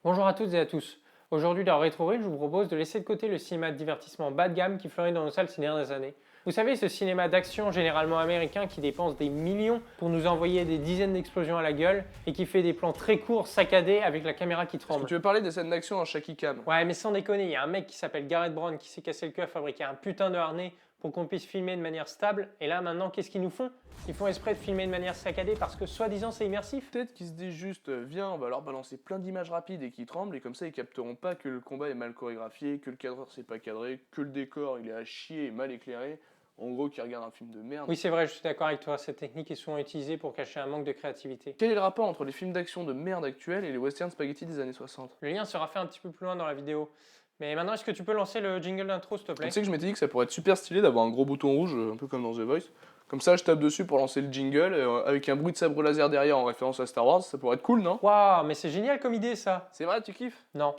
Bonjour à toutes et à tous. Aujourd'hui dans Retro Reel, je vous propose de laisser de côté le cinéma de divertissement bas de gamme qui fleurit dans nos salles ces dernières années. Vous savez, ce cinéma d'action généralement américain qui dépense des millions pour nous envoyer des dizaines d'explosions à la gueule et qui fait des plans très courts, saccadés avec la caméra qui Est-ce que tremble. tu veux parler des scènes d'action en Shaky Cam? Ouais, mais sans déconner, il y a un mec qui s'appelle Garrett Brown qui s'est cassé le cul à fabriquer un putain de harnais pour qu'on puisse filmer de manière stable. Et là, maintenant, qu'est-ce qu'ils nous font? Ils font exprès de filmer de manière saccadée parce que soi-disant c'est immersif. Peut-être qu'ils se disent juste, viens, on va leur balancer plein d'images rapides et qui tremblent, et comme ça ils capteront pas que le combat est mal chorégraphié, que le cadreur c'est pas cadré, que le décor il est à chier et mal éclairé. En gros, qu'ils regardent un film de merde. Oui, c'est vrai, je suis d'accord avec toi. Cette technique est souvent utilisée pour cacher un manque de créativité. Quel est le rapport entre les films d'action de merde actuels et les westerns spaghetti des années 60? Le lien sera fait un petit peu plus loin dans la vidéo. Mais maintenant, est-ce que tu peux lancer le jingle d'intro, s'il te plaît? Tu sais que je m'étais dit que ça pourrait être super stylé d'avoir un gros bouton rouge, un peu comme dans The Voice. Comme ça, je tape dessus pour lancer le jingle, et, avec un bruit de sabre laser derrière en référence à Star Wars, ça pourrait être cool, non? Waouh, mais c'est génial comme idée, ça! C'est vrai, tu kiffes? Non.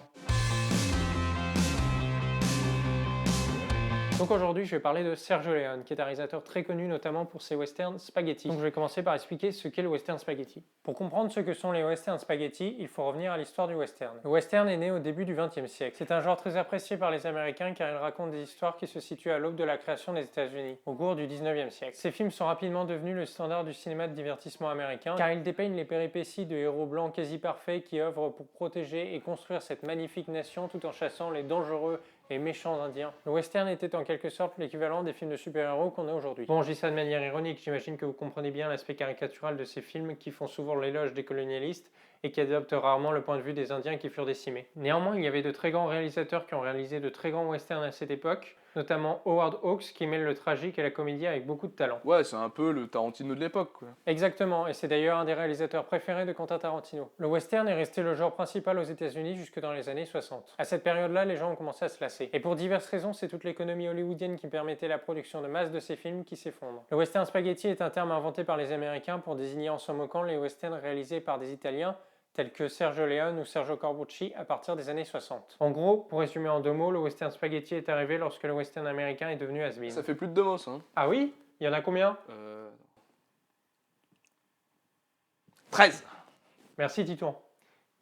Donc aujourd'hui, je vais parler de Sergio Leone, qui est un réalisateur très connu notamment pour ses westerns spaghetti. Donc je vais commencer par expliquer ce qu'est le western spaghetti. Pour comprendre ce que sont les westerns spaghetti, il faut revenir à l'histoire du western. Le western est né au début du XXe siècle. C'est un genre très apprécié par les Américains car il raconte des histoires qui se situent à l'aube de la création des États-Unis, au cours du XIXe siècle. Ces films sont rapidement devenus le standard du cinéma de divertissement américain car ils dépeignent les péripéties de héros blancs quasi parfaits qui œuvrent pour protéger et construire cette magnifique nation tout en chassant les dangereux et méchants indiens. Le western était en quelque sorte l'équivalent des films de super-héros qu'on a aujourd'hui. Bon, je dis ça de manière ironique, j'imagine que vous comprenez bien l'aspect caricatural de ces films qui font souvent l'éloge des colonialistes et qui adoptent rarement le point de vue des Indiens qui furent décimés. Néanmoins, il y avait de très grands réalisateurs qui ont réalisé de très grands westerns à cette époque, notamment Howard Hawks qui mêle le tragique et la comédie avec beaucoup de talent. Ouais, c'est un peu le Tarantino de l'époque, quoi. Exactement, et c'est d'ailleurs un des réalisateurs préférés de Quentin Tarantino. Le western est resté le genre principal aux États-Unis jusque dans les années 60. À cette période-là, les gens ont commencé à se lasser. Et pour diverses raisons, c'est toute l'économie hollywoodienne qui permettait la production de masse de ces films qui s'effondre. Le western spaghetti est un terme inventé par les Américains pour désigner en s'en moquant les westerns réalisés par des Italiens tels que Sergio Leone ou Sergio Corbucci à partir des années 60. En gros, pour résumer en deux mots, le western spaghetti est arrivé lorsque le western américain est devenu has-been. Ça fait plus de 2 mots, ça. Hein. Ah oui? Il y en a combien? 13. Merci Titouan.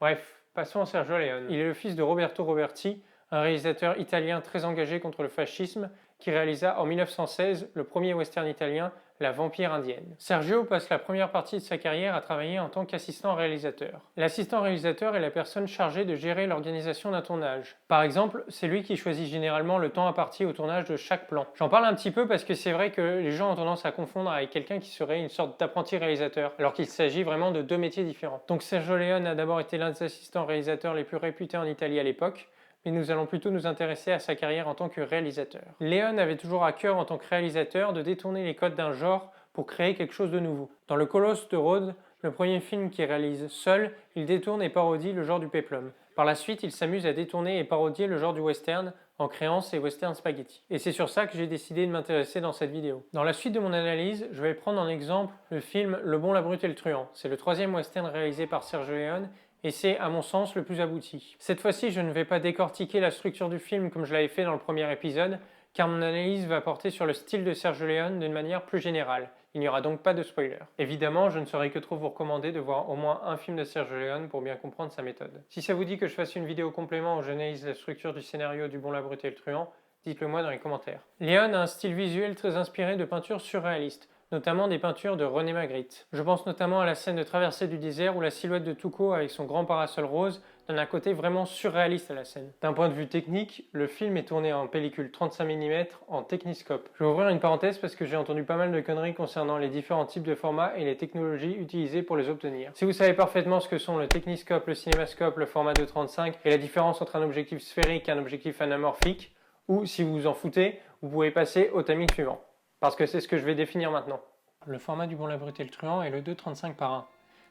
Bref, passons à Sergio Leone. Il est le fils de Roberto Roberti, un réalisateur italien très engagé contre le fascisme, qui réalisa en 1916 le premier western italien, La Vampire indienne. Sergio passe la première partie de sa carrière à travailler en tant qu'assistant réalisateur. L'assistant réalisateur est la personne chargée de gérer l'organisation d'un tournage. Par exemple, c'est lui qui choisit généralement le temps imparti au tournage de chaque plan. J'en parle un petit peu parce que c'est vrai que les gens ont tendance à confondre avec quelqu'un qui serait une sorte d'apprenti réalisateur, alors qu'il s'agit vraiment de deux métiers différents. Donc Sergio Leone a d'abord été l'un des assistants réalisateurs les plus réputés en Italie à l'époque, mais nous allons plutôt nous intéresser à sa carrière en tant que réalisateur. Leone avait toujours à cœur en tant que réalisateur de détourner les codes d'un genre pour créer quelque chose de nouveau. Dans Le Colosse de Rhodes, le premier film qu'il réalise seul, il détourne et parodie le genre du péplum. Par la suite, il s'amuse à détourner et parodier le genre du western en créant ses western spaghetti. Et c'est sur ça que j'ai décidé de m'intéresser dans cette vidéo. Dans la suite de mon analyse, je vais prendre en exemple le film Le Bon, la Brute et le Truand. C'est le troisième western réalisé par Sergio Leone et c'est, à mon sens, le plus abouti. Cette fois-ci, je ne vais pas décortiquer la structure du film comme je l'avais fait dans le premier épisode, car mon analyse va porter sur le style de Sergio Leone d'une manière plus générale. Il n'y aura donc pas de spoiler. Évidemment, je ne saurais que trop vous recommander de voir au moins un film de Sergio Leone pour bien comprendre sa méthode. Si ça vous dit que je fasse une vidéo complément où j'analyse la structure du scénario du Bon, la Brute et le Truand, dites-le moi dans les commentaires. Leone a un style visuel très inspiré de peintures surréalistes, notamment des peintures de René Magritte. Je pense notamment à la scène de traversée du désert où la silhouette de Tuco avec son grand parasol rose donne un côté vraiment surréaliste à la scène. D'un point de vue technique, le film est tourné en pellicule 35 mm en Techniscope. Je vais ouvrir une parenthèse parce que j'ai entendu pas mal de conneries concernant les différents types de formats et les technologies utilisées pour les obtenir. Si vous savez parfaitement ce que sont le Techniscope, le Cinémascope, le format 2.35 et la différence entre un objectif sphérique et un objectif anamorphique, ou si vous vous en foutez, vous pouvez passer au timing suivant. Parce que c'est ce que je vais définir maintenant. Le format du Bon, la Brute et le Truand est le 2,35 par 1.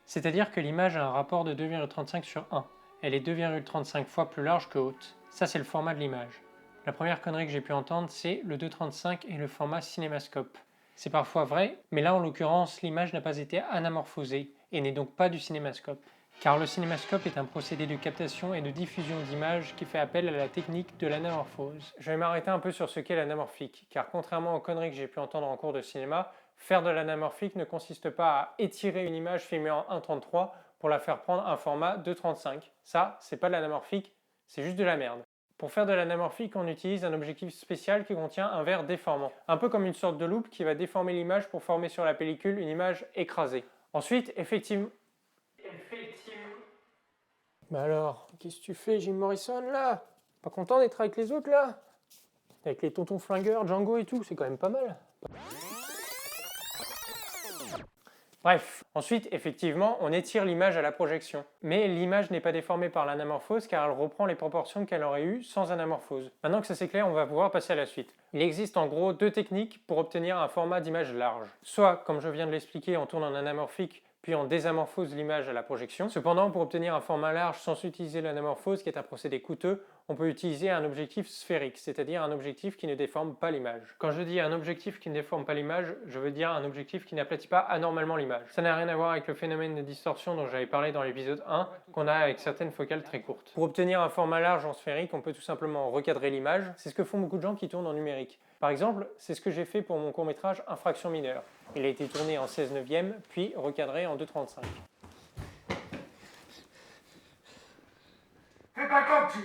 C'est-à-dire que l'image a un rapport de 2,35 sur 1. Elle est 2,35 fois plus large que haute. Ça, c'est le format de l'image. La première connerie que j'ai pu entendre, c'est le 2,35 et le format cinémascope. C'est parfois vrai, mais là, en l'occurrence, l'image n'a pas été anamorphosée et n'est donc pas du cinémascope. Car le cinémascope est un procédé de captation et de diffusion d'images qui fait appel à la technique de l'anamorphose. Je vais m'arrêter un peu sur ce qu'est l'anamorphique, car contrairement aux conneries que j'ai pu entendre en cours de cinéma, faire de l'anamorphique ne consiste pas à étirer une image filmée en 1.33 pour la faire prendre un format 2.35. Ça, c'est pas de l'anamorphique, c'est juste de la merde. Pour faire de l'anamorphique, on utilise un objectif spécial qui contient un verre déformant, un peu comme une sorte de loupe qui va déformer l'image pour former sur la pellicule une image écrasée. Ensuite, effectivement... Bah alors, qu'est-ce que tu fais, Jim Morrison, là? Pas content d'être avec les autres, là? Avec les tontons flingueurs, Django et tout, c'est quand même pas mal. Bref, ensuite, effectivement, on étire l'image à la projection. Mais l'image n'est pas déformée par l'anamorphose car elle reprend les proportions qu'elle aurait eues sans anamorphose. Maintenant que ça c'est clair, on va pouvoir passer à la suite. Il existe en gros deux techniques pour obtenir un format d'image large. Soit, comme je viens de l'expliquer, on tourne en anamorphique, puis on désamorphose l'image à la projection. Cependant, pour obtenir un format large sans utiliser l'anamorphose, qui est un procédé coûteux, on peut utiliser un objectif sphérique, c'est-à-dire un objectif qui ne déforme pas l'image. Quand je dis un objectif qui ne déforme pas l'image, je veux dire un objectif qui n'aplatit pas anormalement l'image. Ça n'a rien à voir avec le phénomène de distorsion dont j'avais parlé dans l'épisode 1, qu'on a avec certaines focales très courtes. Pour obtenir un format large en sphérique, on peut tout simplement recadrer l'image. C'est ce que font beaucoup de gens qui tournent en numérique. Par exemple, c'est ce que j'ai fait pour mon court-métrage Infraction mineure. Il a été tourné en 16/9, puis recadré en 2/35. Fais pas comme tu...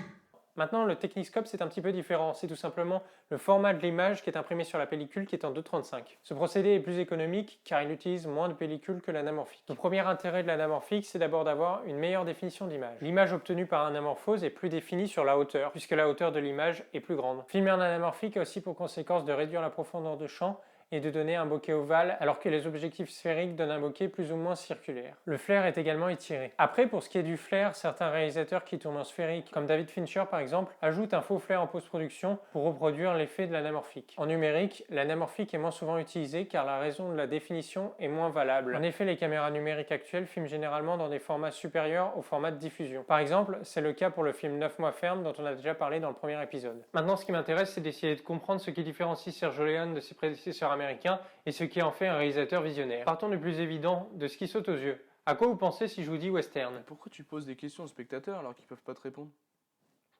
Maintenant, le Techniscope, c'est un petit peu différent. C'est tout simplement le format de l'image qui est imprimé sur la pellicule qui est en 2/35. Ce procédé est plus économique car il utilise moins de pellicules que l'anamorphique. Le premier intérêt de l'anamorphique, c'est d'abord d'avoir une meilleure définition d'image. L'image obtenue par un anamorphose est plus définie sur la hauteur, puisque la hauteur de l'image est plus grande. Filmer en anamorphique a aussi pour conséquence de réduire la profondeur de champ et de donner un bokeh ovale alors que les objectifs sphériques donnent un bokeh plus ou moins circulaire. Le flair est également étiré. Après, pour ce qui est du flair, certains réalisateurs qui tournent en sphérique, comme David Fincher par exemple, ajoutent un faux flair en post-production pour reproduire l'effet de l'anamorphique. En numérique, l'anamorphique est moins souvent utilisé car la raison de la définition est moins valable. En effet, les caméras numériques actuelles filment généralement dans des formats supérieurs au format de diffusion. Par exemple, c'est le cas pour le film 9 mois ferme dont on a déjà parlé dans le premier épisode. Maintenant, ce qui m'intéresse, c'est d'essayer de comprendre ce qui différencie Sergio Leone de ses prédécesseurs américain et ce qui en fait un réalisateur visionnaire. Partons du plus évident, de ce qui saute aux yeux. À quoi vous pensez si je vous dis western? Pourquoi tu poses des questions aux spectateurs alors qu'ils peuvent pas te répondre?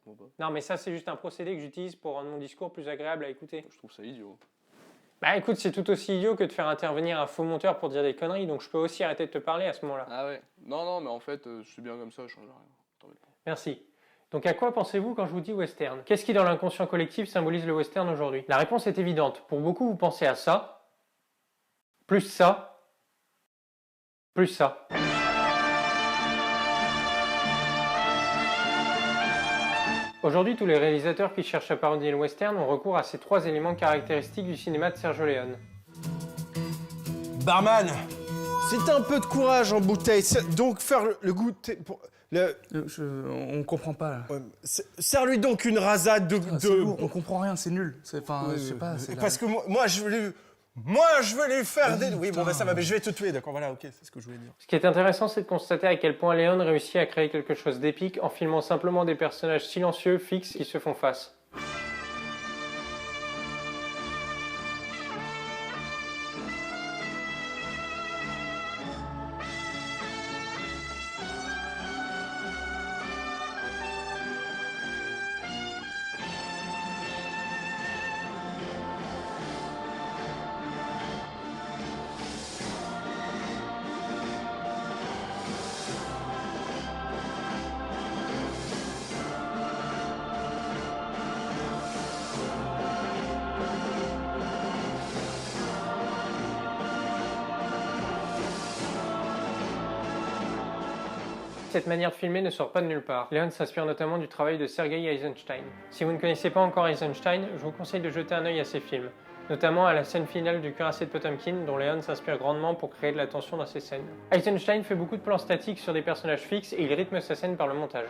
Je comprends pas. Non mais ça c'est juste un procédé que j'utilise pour rendre mon discours plus agréable à écouter. Je trouve ça idiot. Bah écoute, c'est tout aussi idiot que de faire intervenir un faux monteur pour dire des conneries, donc je peux aussi arrêter de te parler à ce moment-là. Ah ouais. Non, mais en fait, je suis bien comme ça, je change rien. T'embête pas. Merci. Donc à quoi pensez-vous quand je vous dis western? Qu'est-ce qui dans l'inconscient collectif symbolise le western aujourd'hui? La réponse est évidente. Pour beaucoup, vous pensez à ça, plus ça, plus ça. Aujourd'hui, tous les réalisateurs qui cherchent à parodier le western ont recours à ces trois éléments caractéristiques du cinéma de Sergio Leone. Barman, c'est un peu de courage en bouteille, donc faire le goûter pour On comprend pas là. ouais, serre-lui donc une rasade de. C'est lourd, on comprend rien, c'est nul. Enfin, je sais pas. Parce que moi je veux lui faire des. Oui, bon, bah ça va, mais je vais te tuer, d'accord, voilà, ok, c'est ce que je voulais dire. Ce qui est intéressant, c'est de constater à quel point Leone réussit à créer quelque chose d'épique en filmant simplement des personnages silencieux, fixes, qui se font face. Cette manière de filmer ne sort pas de nulle part. Leone s'inspire notamment du travail de Sergei Eisenstein. Si vous ne connaissez pas encore Eisenstein, je vous conseille de jeter un œil à ses films, notamment à la scène finale du Cuirassé de Potemkin dont Leone s'inspire grandement pour créer de la tension dans ses scènes. Eisenstein fait beaucoup de plans statiques sur des personnages fixes et il rythme sa scène par le montage.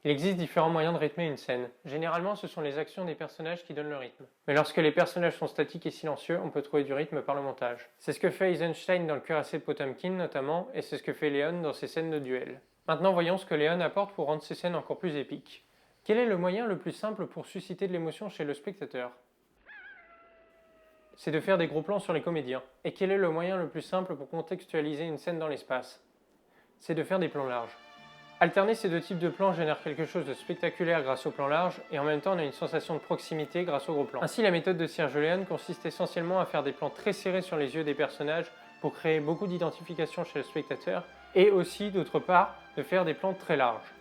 Il existe différents moyens de rythmer une scène. Généralement, ce sont les actions des personnages qui donnent le rythme. Mais lorsque les personnages sont statiques et silencieux, on peut trouver du rythme par le montage. C'est ce que fait Eisenstein dans le Cuirassé de Potemkin notamment, et c'est ce que fait Leone dans ses scènes de duel. Maintenant, voyons ce que Leone apporte pour rendre ses scènes encore plus épiques. Quel est le moyen le plus simple pour susciter de l'émotion chez le spectateur? C'est de faire des gros plans sur les comédiens. Et quel est le moyen le plus simple pour contextualiser une scène dans l'espace? C'est de faire des plans larges. Alterner ces deux types de plans génère quelque chose de spectaculaire grâce au plan large et en même temps on a une sensation de proximité grâce au gros plan. Ainsi la méthode de Sergio Leone consiste essentiellement à faire des plans très serrés sur les yeux des personnages pour créer beaucoup d'identification chez le spectateur et aussi, d'autre part, de faire des plans très larges.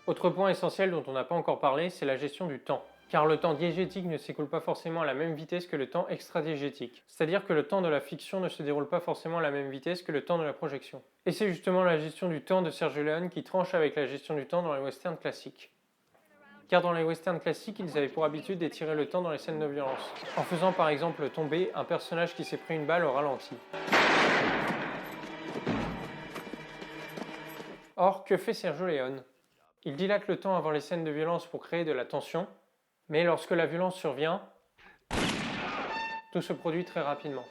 Autre point essentiel dont on n'a pas encore parlé, c'est la gestion du temps. Car le temps diégétique ne s'écoule pas forcément à la même vitesse que le temps extradiégétique. C'est-à-dire que le temps de la fiction ne se déroule pas forcément à la même vitesse que le temps de la projection. Et c'est justement la gestion du temps de Sergio Leone qui tranche avec la gestion du temps dans les westerns classiques. Car dans les westerns classiques, ils avaient pour habitude d'étirer le temps dans les scènes de violence, en faisant par exemple tomber un personnage qui s'est pris une balle au ralenti. Or, que fait Sergio Leone? Il dilate le temps avant les scènes de violence pour créer de la tension, mais lorsque la violence survient, tout se produit très rapidement.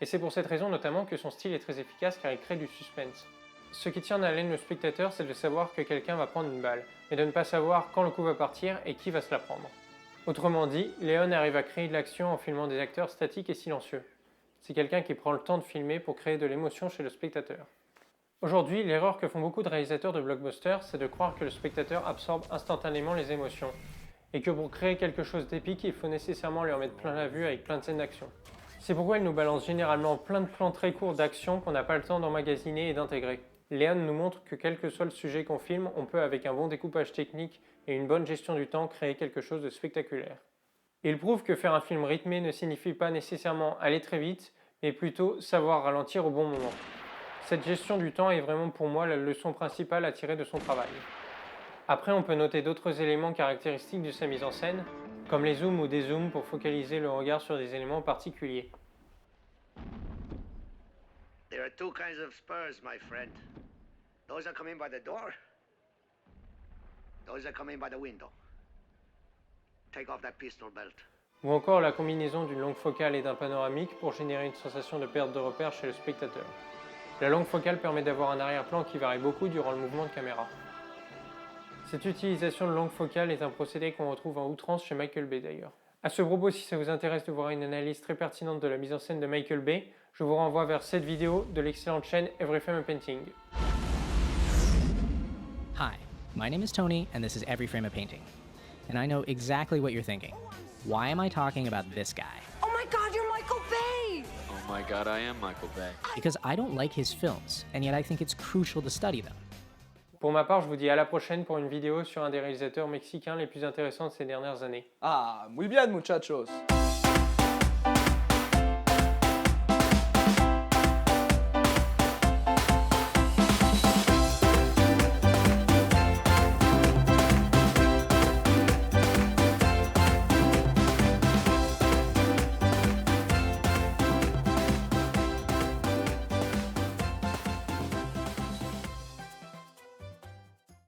Et c'est pour cette raison notamment que son style est très efficace car il crée du suspense. Ce qui tient en haleine le spectateur, c'est de savoir que quelqu'un va prendre une balle, mais de ne pas savoir quand le coup va partir et qui va se la prendre. Autrement dit, Leone arrive à créer de l'action en filmant des acteurs statiques et silencieux. C'est quelqu'un qui prend le temps de filmer pour créer de l'émotion chez le spectateur. Aujourd'hui, l'erreur que font beaucoup de réalisateurs de blockbusters, c'est de croire que le spectateur absorbe instantanément les émotions, et que pour créer quelque chose d'épique, il faut nécessairement lui en mettre plein la vue avec plein de scènes d'action. C'est pourquoi il nous balance généralement plein de plans très courts d'action qu'on n'a pas le temps d'emmagasiner et d'intégrer. Leone nous montre que quel que soit le sujet qu'on filme, on peut avec un bon découpage technique et une bonne gestion du temps créer quelque chose de spectaculaire. Il prouve que faire un film rythmé ne signifie pas nécessairement aller très vite, mais plutôt savoir ralentir au bon moment. Cette gestion du temps est vraiment pour moi la leçon principale à tirer de son travail. Après, on peut noter d'autres éléments caractéristiques de sa mise en scène, comme les zooms ou dézooms pour focaliser le regard sur des éléments particuliers. There are two kinds of spurs, my friend. Those that come in by the door, those that come in by the window. Take off that pistol belt. Ou encore la combinaison d'une longue focale et d'un panoramique pour générer une sensation de perte de repère chez le spectateur. La longue focale permet d'avoir un arrière-plan qui varie beaucoup durant le mouvement de caméra. Cette utilisation de longue focale est un procédé qu'on retrouve en outrance chez Michael Bay d'ailleurs. A ce propos, si ça vous intéresse de voir une analyse très pertinente de la mise en scène de Michael Bay, je vous renvoie vers cette vidéo de l'excellente chaîne Every Frame a Painting. Hi, my name is Tony, and this is Every Frame a Painting. And I know exactly what you're thinking. Why am I talking about this guy? Oh my God, you're Michael Bay! Oh my God, I am Michael Bay. Because I don't like his films, and yet I think it's crucial to study them. Pour ma part, je vous dis à la prochaine pour une vidéo sur un des réalisateurs mexicains les plus intéressants de ces dernières années. Ah, muy bien, muchachos!